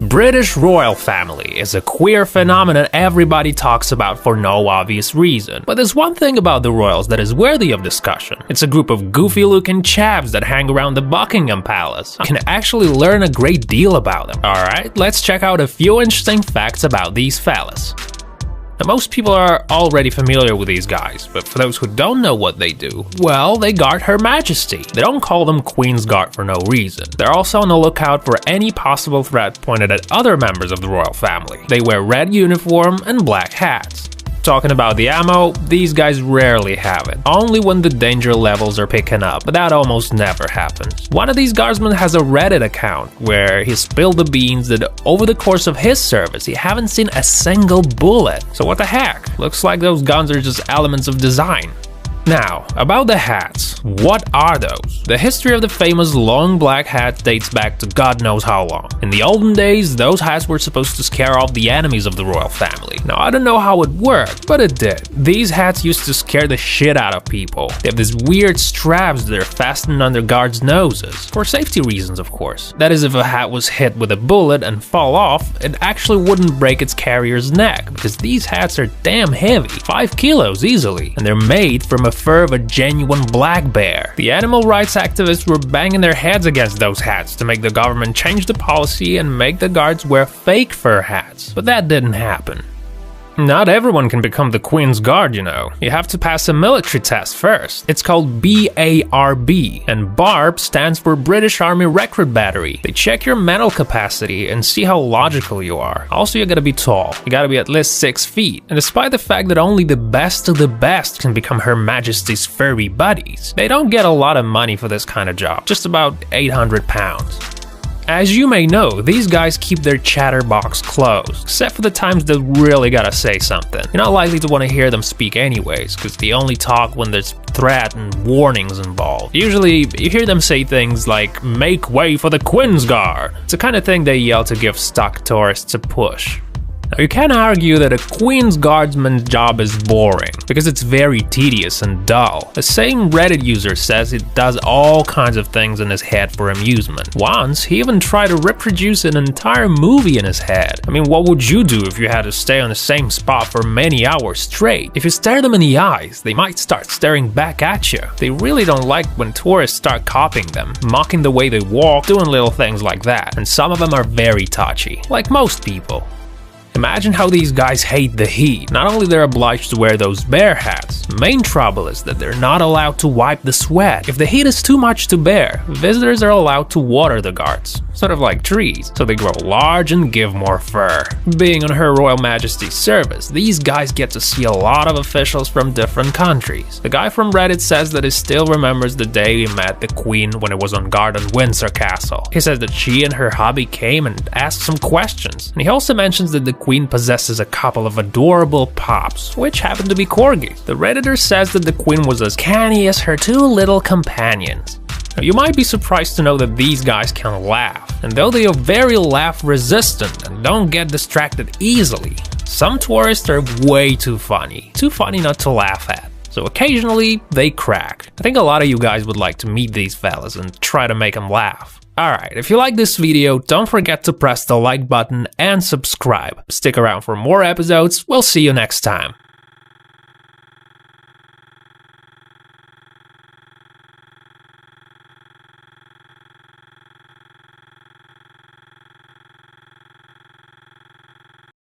British royal family is a queer phenomenon everybody talks about for no obvious reason. But there's one thing about the royals that is worthy of discussion. It's a group of goofy-looking chaps that hang around the Buckingham Palace. You can actually learn a great deal about them. Alright, let's check out a few interesting facts about these fellas. Now, most people are already familiar with these guys, but for those who don't know what they do, well, they guard Her Majesty. They don't call them Queen's Guard for no reason. They're also on the lookout for any possible threat pointed at other members of the royal family. They wear red uniform and black hats. Talking about the ammo, these guys rarely have it. Only when the danger levels are picking up, but that almost never happens. One of these guardsmen has a Reddit account where he spilled the beans that over the course of his service he haven't seen a single bullet. So what the heck? Looks like those guns are just elements of design. Now, about the hats, what are those? The history of the famous long black hat dates back to God knows how long. In the olden days, those hats were supposed to scare off the enemies of the royal family. Now, I don't know how it worked, but it did. These hats used to scare the shit out of people. They have these weird straps that are fastened on their guards' noses. For safety reasons, of course. That is, if a hat was hit with a bullet and fall off, it actually wouldn't break its carrier's neck, because these hats are damn heavy, 5 kilos easily, and they're made from a fur of a genuine black bear. The animal rights activists were banging their heads against those hats to make the government change the policy and make the guards wear fake fur hats, but that didn't happen. Not everyone can become the Queen's Guard, you know. You have to pass a military test first. It's called BARB, and BARB stands for British Army Recruit Battery. They check your mental capacity and see how logical you are. Also, you gotta be tall. You gotta be at least 6 feet. And despite the fact that only the best of the best can become Her Majesty's furry buddies, they don't get a lot of money for this kind of job, just about £800. As you may know, these guys keep their chatterbox closed, except for the times they really gotta say something. You're not likely to want to hear them speak anyways, because they only talk when there's threat and warnings involved. Usually, you hear them say things like, "Make way for the Queen's Guard." It's the kind of thing they yell to give stuck tourists a push. Now, you can argue that a Queen's Guardsman's job is boring, because it's very tedious and dull. The same Reddit user says it does all kinds of things in his head for amusement. Once, he even tried to reproduce an entire movie in his head. I mean, what would you do if you had to stay on the same spot for many hours straight? If you stare them in the eyes, they might start staring back at you. They really don't like when tourists start copying them, mocking the way they walk, doing little things like that, and some of them are very touchy, like most people. Imagine how these guys hate the heat. Not only they're obliged to wear those bear hats, the main trouble is that they're not allowed to wipe the sweat. If the heat is too much to bear, visitors are allowed to water the guards, sort of like trees, so they grow large and give more fur. Being on Her Royal Majesty's service, these guys get to see a lot of officials from different countries. The guy from Reddit says that he still remembers the day he met the Queen when it was on guard at Windsor Castle. He says that she and her hubby came and asked some questions, and he also mentions that the Queen possesses a couple of adorable pups, which happen to be corgis. The Redditor says that the Queen was as canny as her 2 little companions. Now, you might be surprised to know that these guys can laugh, and though they are very laugh resistant and don't get distracted easily, some tourists are way too funny not to laugh at. So occasionally, they crack. I think a lot of you guys would like to meet these fellas and try to make them laugh. Alright, if you like this video, don't forget to press the like button and subscribe. Stick around for more episodes, we'll see you next time.